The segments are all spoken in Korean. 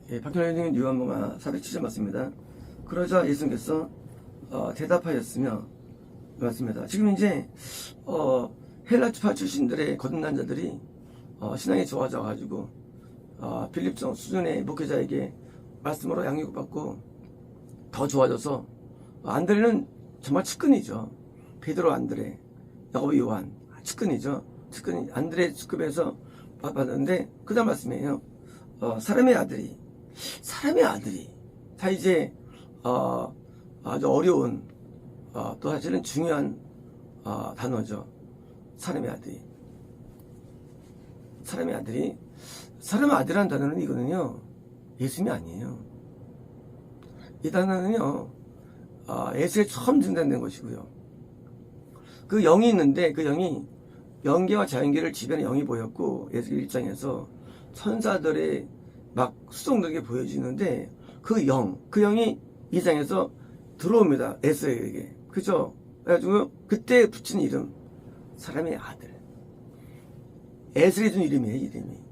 박현아님 요한복음 407절 맞습니다. 그러자 예수님께서 대답하였으며 맞습니다. 지금 이제 헬라파 출신들의 거듭난 자들이 신앙이 좋아져 가지고 빌립 수준의 목회자에게 말씀으로 양육받고 더 좋아져서 안드레는 정말 측근이죠. 베드로, 안드레, 야고보, 요한 측근이죠. 측근이 안드레 측급에서 받았는데 그 다음 말씀이에요. 사람의 아들이 다 이제 아주 어려운 또 사실은 중요한 단어죠. 사람의 아들이 사람의 아들이라는 단어는 이거는요 예수님이 아니에요. 이 단어는요 에스겔에 처음 등장된 것이고요. 그 영이 있는데 그 영이 영계와 자연계를 지배하는 영이 보였고 에스겔 1장에서 천사들의 막 수송되게 보여지는데 그 영이 2장에서 들어옵니다. 에스겔에게. 그죠? 그래가지고 그때 붙인 이름 사람의 아들. 에스겔이 준 이름이에요. 이름이.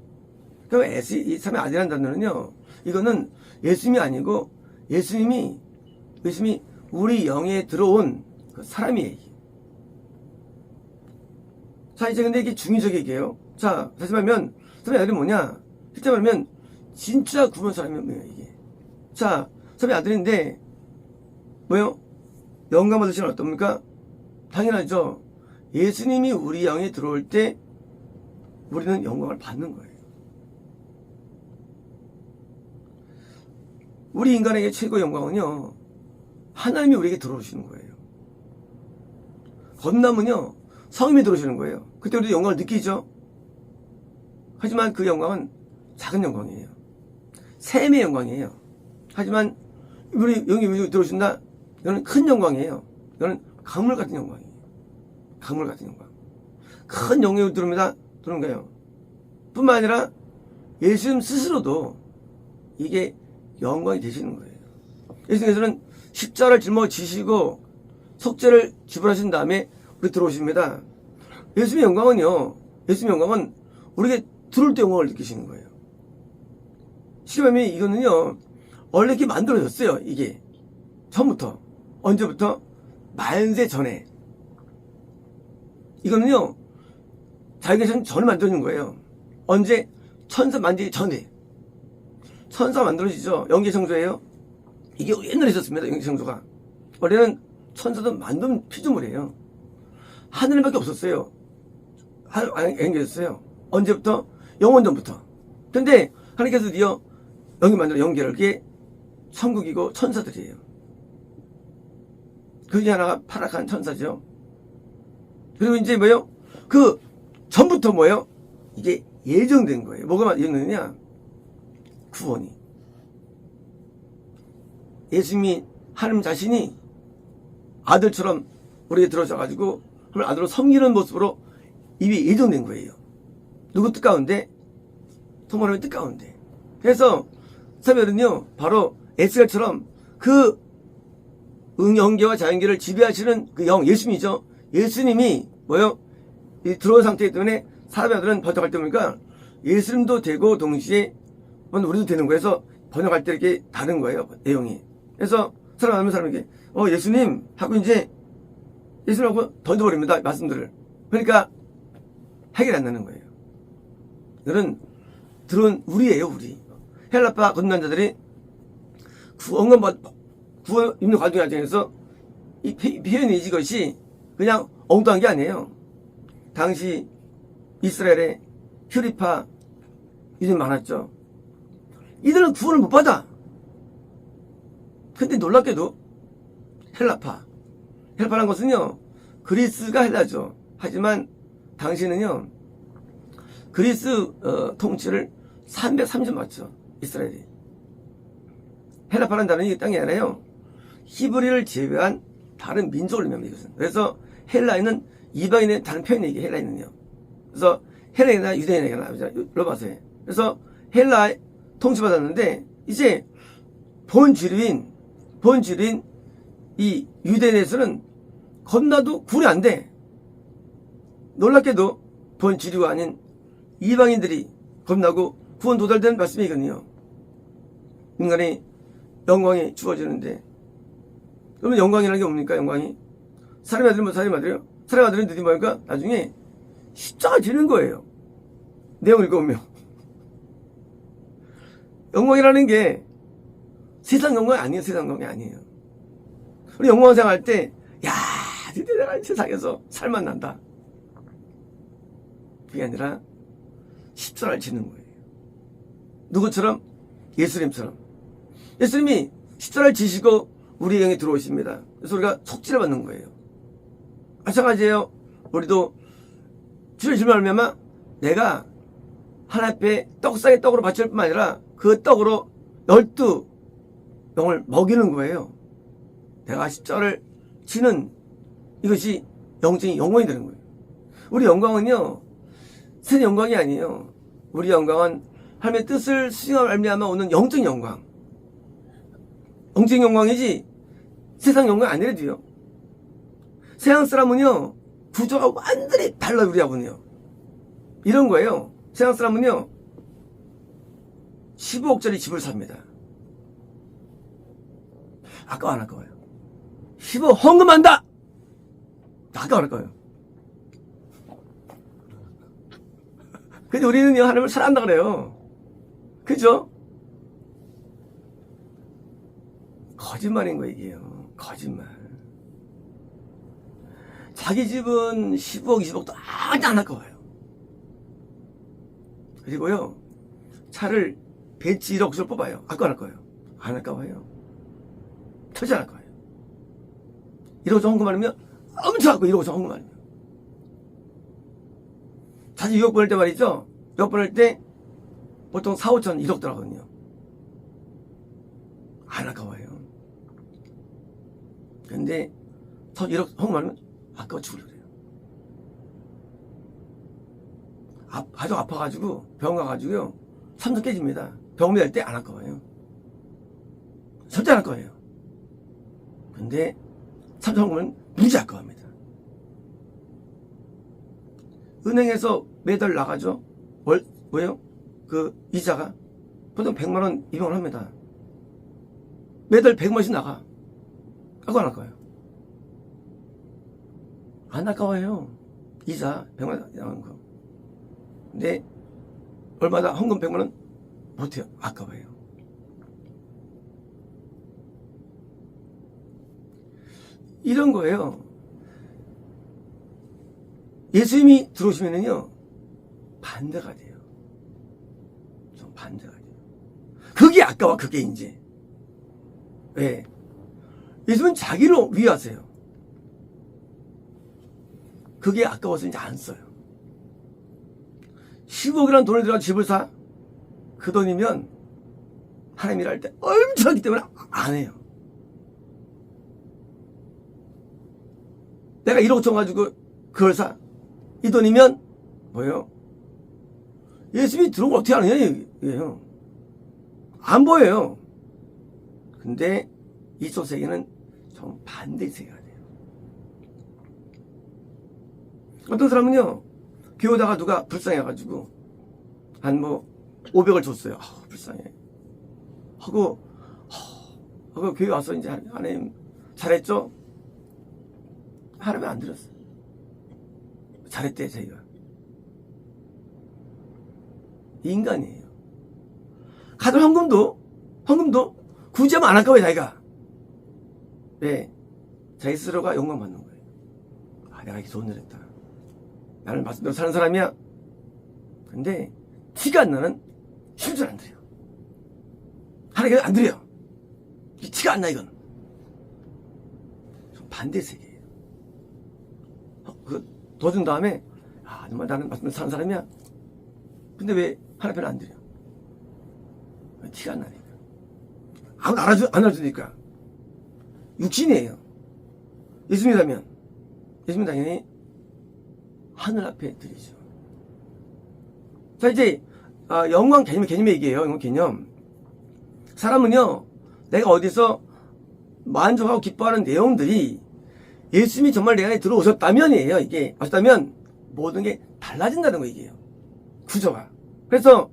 그럼 이 사람의 아들이라는 단어는요 이거는 예수님이 아니고 예수님이 우리 영에 들어온 그 사람이에요. 자, 이제 근데 이게 중의적 얘기예요. 자, 다시 말하면 사람의 아들이 뭐냐? 실제 말하면 진짜 구원 사람이 뭐예요, 이게. 자, 사람의 아들인데 뭐요? 영감 받으시는 어떻습니까? 당연하죠. 예수님이 우리 영에 들어올 때 우리는 영광을 받는 거예요. 우리 인간에게 최고의 영광은요 하나님이 우리에게 들어오시는 거예요. 거듭남은요 성님이 들어오시는 거예요. 그때 우리도 영광을 느끼죠. 하지만 그 영광은 작은 영광이에요. 샘의 영광이에요. 하지만 우리 영이 들어오신다? 이거는 큰 영광이에요. 이거는 강물 같은 영광이에요. 강물 같은 영광. 큰 영광이 들어옵니다. 들어오는 거예요. 뿐만 아니라 예수님 스스로도 이게 영광이 되시는 거예요. 예수님께서는 십자가를 짊어지시고 속죄를 지불하신 다음에 우리 들어오십니다. 예수님의 영광은 우리에게 들어올 때 영광을 느끼시는 거예요. 쉽게 말하면 이거는요 원래 이렇게 만들어졌어요. 이게 처음부터. 언제부터? 만세 전에. 이거는요 자기가 전에 만들어진 거예요. 언제? 천사 만들기 전에. 천사 만들어지죠. 영계청소예요. 이게 옛날에 있었습니다. 영계청소가. 원래는 천사도 만든 피조물이에요. 하늘밖에 없었어요. 연결했어요. 언제부터? 영원전부터. 근데 하나님께서 드디어 영계 만들어 영계를 그게 천국이고 천사들이에요. 그 중에 하나가 타락한 천사죠. 그리고 이제 뭐예요? 그 전부터 뭐예요? 이게 예정된 거예요. 뭐가 예정되느냐? 구원이. 예수님이 하나님 자신이 아들처럼 우리에게 들어오셔가지고 하나님 아들로 섬기는 모습으로 이미 예정된 거예요. 누구 뜻 가운데? 통말하면 뜻 가운데. 그래서 사별은요 바로 에스겔처럼 그 영계와 자연계를 지배하시는 그 영 예수님이죠. 예수님이 뭐요? 이 들어온 상태이기 때문에 사람들은 번역할 때 보니까 예수님도 되고 동시에 우리도 되는 거예요. 그래서 번역할 때 이렇게 다른 거예요. 내용이. 그래서 사람에게 예수님 하고 이제 예수님하고 던져버립니다. 말씀들을. 그러니까 해결이 안 나는 거예요. 이거는 들어온 우리예요. 우리. 헬라파 거듭난 자들이 구원 입는 과정 과정에서 이 표현이 이것이 그냥 엉뚱한 게 아니에요. 당시 이스라엘에 휴리파 이들이 많았죠. 이들은 구원을 못 받아. 근데 놀랍게도 헬라파라는 것은요 그리스가 헬라죠. 하지만 당시는요 그리스 통치를 330년 맞죠. 이스라엘이. 헬라파라는 단어는 이 땅이 아니라요 히브리를 제외한 다른 민족을 의미합니다. 이것은. 그래서 헬라인은 이방인의 다른 표현이 이게 헬라인은요. 그래서 헬라인이나 유대인이나 로마서에. 그래서 헬라에 통치받았는데 이제 본주류인 이 유대인에서는 건너도 구원이 안 돼. 놀랍게도 본주류가 아닌 이방인들이 겁나고 구원 도달되는 말씀이거든요. 인간의 영광이 주어지는데, 그러면 영광이라는 게 뭡니까? 영광이 사람의 아들은 뭐 사람의 아들이요? 사람의 아들은 드디어 뭐니까 나중에 십자가 지는 거예요. 내용을 읽어보면 영광이라는 게 세상 영광이 아니에요. 세상 영광이 아니에요. 우리 영광 생활할 때, 야, 드디어 내가 세상에서 살만난다. 그게 아니라 십자가를 지는 거예요. 누구처럼? 예수님처럼. 예수님이 십자가를 지시고 우리 영에 들어오십니다. 그래서 우리가 속죄를 받는 거예요. 마찬가지예요. 우리도 주의 질문을 하면 내가 하나님 앞에 떡상의 떡으로 바칠 뿐만 아니라 그 떡으로 12영을 먹이는 거예요. 내가 십자가를 지는 이것이 영적인 영광이 되는 거예요. 우리 영광은요, 새 영광이 아니에요. 우리 영광은 하나님의 뜻을 수행하며 말미암아 오는 영적인 영광. 영적인 영광이지 세상 영광이 아니래도요. 세상 사람은요, 구조가 완전히 달라요. 우리하고는요. 이런 거예요. 세상 사람은요, 15억짜리 집을 삽니다. 아까워 안 아까워요? 15억 헌금한다! 아까워 안 아까워요? 근데 우리는요, 하나님을 사랑한다 그래요. 그죠? 거짓말인 거예요, 이게요. 거짓말. 자기 집은 15억, 20억도 안 아까워요. 그리고요, 차를 벤츠 1억을 뽑아요. 아까워 안 아까워요? 안 아까워요. 터지 안 아까워요. 1억 헌금하면 엄청 아까워. 1억 헌금하면. 자주 2억 보낼 때 말이죠. 2억 보낼 때 보통 4, 5천, 1억 들어가거든요. 안 아까워요. 근데 1억 헌금하면 아까워 죽으려고 그래요. 가족 아파가지고 병원 가가지고요, 삼성 깨집니다. 병원비 낼 때 안 아까워요. 절대 안 아까워요. 근데 삼성 헌금은 무지 아까워합니다. 은행에서 매달 나가죠. 뭐예요? 그 이자가 보통 100만원, 200만원 합니다. 매달 100만원씩 나가. 아까워 안 아까워요? 안 아까워요. 이자 100만원 나가는 거. 근데 얼마다 헌금 100만원 못해요. 아까워요. 이런 거예요. 예수님이 들어오시면은요, 반대가 돼요. 좀 반대가 돼요. 그게 아까워, 그게 이제. 왜? 예수님은 자기를 위하세요. 그게 아까워서 이제 안 써요. 15억이라는 돈을 들여서 집을 사? 그 돈이면 하나님이라 할 때 엄청나기 때문에 안 해요. 내가 1억 정 가지고 그걸 사? 이 돈이면 뭐예요? 예수님이 들어온 걸 어떻게 아느냐 이게요. 안 보여요. 근데 이쪽 세계는 좀 반대의 세계가 돼요. 어떤 사람은요, 교회 오다가 누가 불쌍해가지고 한 뭐 500을 줬어요. 불쌍해 하고 교회 와서 이제 하나님 잘했죠? 하나님 안 들었어요. 잘했대 저희가. 인간이에요. 가든 헌금도 굳이 하면 안 아까워요. 자기가. 왜? 자기 스스로가 영광 받는 거예요. 내가 이렇게 좋은 일 했다. 나는 말씀대로 사는 사람이야. 근데 티가 안 나는 힘줄 안 들여요. 하나님 안 들여요. 티가 안 나. 이건 좀 반대 세계예요. 더 준 다음에 정말 나는 말씀대로 사는 사람이야. 근데 왜 하나님 안 들여? 티가 안 나니까. 아무도 안 알아주니까. 육신이에요. 예수님이라면 예수님 당연히 하늘 앞에 드리죠. 자, 이제 영광 개념 얘기예요. 영광 개념. 사람은요, 내가 어디서 만족하고 기뻐하는 내용들이 예수님이 정말 내 안에 들어오셨다면이에요. 이게 아셨다면 모든 게 달라진다는 거 이게요. 구조가. 그래서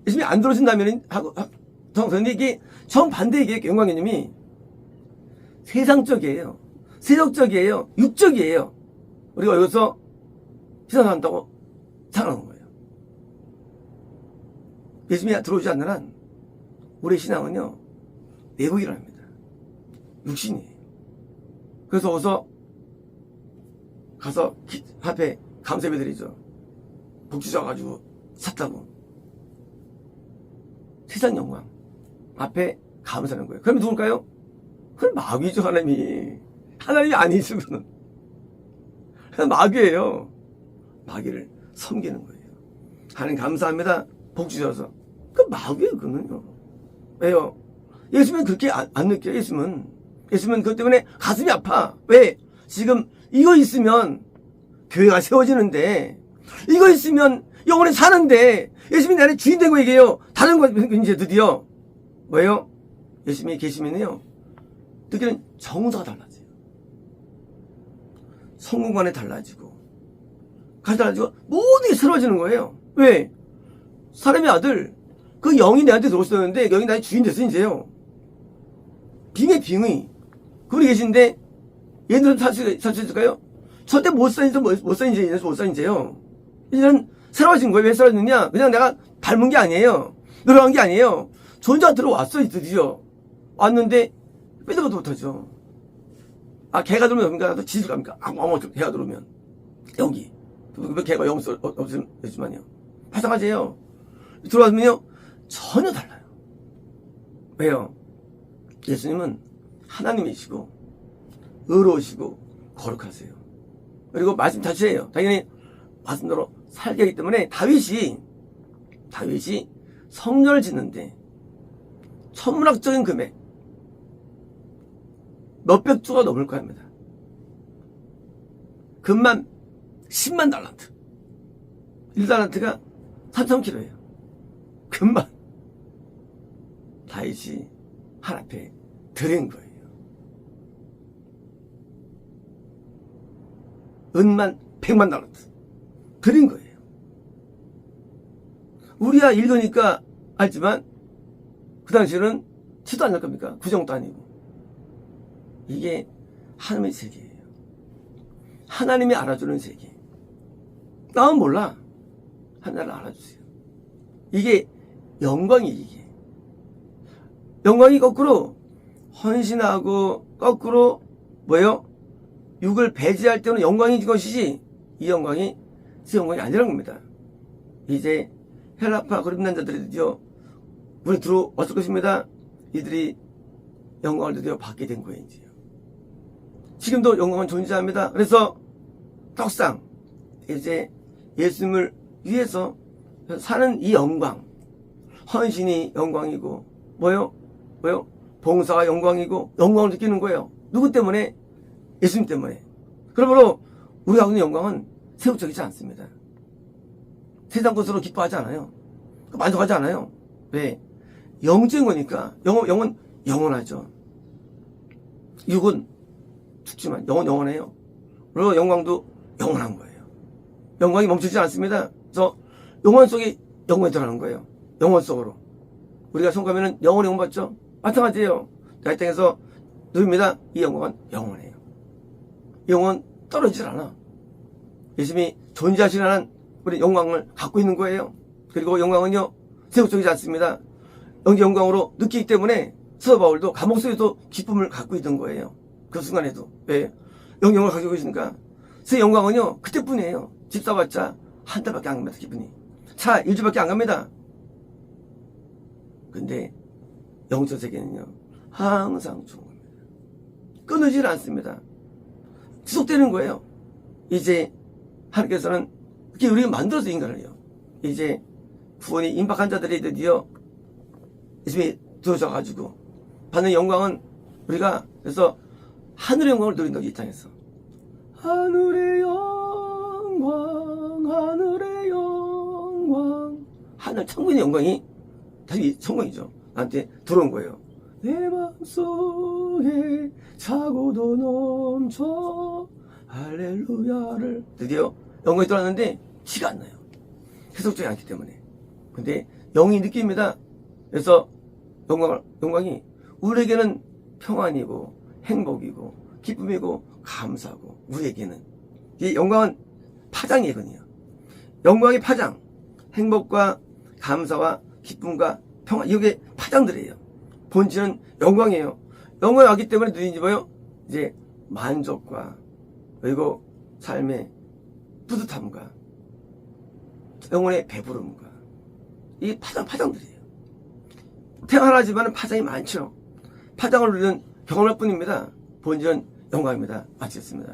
예수님이 안 들어오신다면 그런데 이게 정반대 얘기예요. 영광 개념이 세상적이에요. 세속적이에요. 육적이에요. 우리가 여기서 신앙한다고 생각하는 거예요. 예수님이 들어오지 않는 한 우리 신앙은요 내국이랍니다. 육신이에요. 그래서 어서 가서 앞에 감사예배 드리죠. 복지 줘가지고 샀다고. 세상 영광 앞에 감사하는 거예요. 그럼 누굴까요? 그건 마귀죠. 하나님이 아니죠. 그는 마귀예요. 마귀를 섬기는 거예요. 하나님 감사합니다. 복지 줘서. 그 마귀예요. 그는요. 왜요? 예수님은 그렇게 안 느껴요. 예수님은 그것 때문에 가슴이 아파. 왜? 지금 이거 있으면 교회가 세워지는데, 이거 있으면 영원히 사는데, 예수님이 나의 주인 되고 얘기해요. 다른 거 이제 드디어 뭐예요? 예수님이 계시면요 느끼는 정서가 달라져요. 성공관에 달라지고 가지 달라지고 모든 게 새로워지는 거예요. 왜? 사람의 아들 그 영이 내한테 들어오셨는데 영이 나의 주인 됐어 이제요. 빙의 그분이 계신데 얘들은 살 수 있을까요? 절대 못 사 이제요. 이제는 새로워진 거예요. 왜 새로워졌느냐? 그냥 내가 닮은 게 아니에요. 노력한 게 아니에요. 존재가 들어왔어요. 드디어 왔는데 빼도 것도 못하죠. 개가 들어오면 뭡니까? 지질 갑니까? 개가 들어오면 여기 왜 개가 영없 없지만요. 마찬가지예요. 들어왔으면요 전혀 달라요. 왜요? 예수님은 하나님이시고 의로우시고 거룩하세요. 그리고 말씀 자체예요. 당연히 말씀대로 살게 하기 때문에 다윗이 성전을 짓는데 천문학적인 금액 몇백 조가 넘을 거 합니다. 금만 10만 달란트. 1달란트가 3,000kg예요. 금만 다윗이 하나님 앞에 드린 거예요. 은만 100만 달란트 드린 거예요. 우리야 읽으니까 알지만 그 당시에는 티도 안 날 겁니까? 구정도 아니고. 이게 하나님의 세계예요. 하나님이 알아주는 세계. 나는 몰라. 하나님을 알아주세요. 이게 영광이 이게. 영광이 거꾸로 헌신하고 거꾸로 뭐예요? 육을 배제할 때는 영광이 것이지 이 영광이 제 영광이 아니라는 겁니다. 이제 헬라파 그룹난 자들이 드디어 우리 들어왔을 것입니다. 이들이 영광을 드디어 받게 된 거예요. 이제요. 지금도 영광은 존재합니다. 그래서 떡상 이제 예수님을 위해서 사는 이 영광, 헌신이 영광이고 뭐요? 봉사가 영광이고 영광을 느끼는 거예요. 누구 때문에? 예수님 때문에. 그러므로 우리가 갖는 영광은 세속적이지 않습니다. 세상 것으로 기뻐하지 않아요. 만족하지 않아요. 왜? 영적인 거니까. 영은 영원하죠. 육은 죽지만 영은 영원해요. 그리고 영광도 영원한 거예요. 영광이 멈추지 않습니다. 그래서 영원 속에 영원이 들어가는 거예요. 영원 속으로. 우리가 성가면은 영원히 영원 받죠? 마찬가지예요. 이 땅에서 누굽니다. 이 영광은 영원해요. 영원 떨어지질 않아. 예수님이 존재하시는 한 우리 영광을 갖고 있는 거예요. 그리고 영광은요 세속적이지 않습니다. 영광으로 느끼기 때문에 사도 바울도 감옥 속에도 기쁨을 갖고 있던 거예요. 그 순간에도. 왜? 영광을 가지고 계시니까. 그 영광은요 그때뿐이에요. 집 사봤자 한 달밖에 안 갑니다. 기분이. 차 일주밖에 안 갑니다. 근데 영적 세계는요 항상 좋은 겁니다. 끊어지질 않습니다. 지속되는 거예요. 이제 하나님께서는 그렇게 우리가 만들어서 인간을요. 이제 구원이 임박한 자들이 드디어 예수님이 들어오셔가지고 받는 영광은 우리가 그래서 하늘의 영광을 누린다. 이 땅에서 하늘의 영광 하늘의 영광 하늘 천국의 영광이 다시 성광이죠. 나한테 들어온 거예요. 내 마음속에 차고도 넘쳐 할렐루야를 드디어 영광이 들어왔는데 티가 안 나요. 세속적이 않기 때문에. 근데 영이 느낍니다. 그래서 영광이 우리에게는 평안이고 행복이고 기쁨이고 감사고 우리에게는 이 영광은 파장이거든요. 영광의 파장, 행복과 감사와 기쁨과 평안, 이게 파장들이에요. 본질은 영광이에요. 영광이 왔기 때문에 누린지 뭐요? 이제 만족과 그리고 삶의 뿌듯함과 영혼의 배부름과 이 파장들이에요. 태어나지만 파장이 많죠. 파장을 누리는 경험할 뿐입니다. 본질은 영광입니다. 마치겠습니다.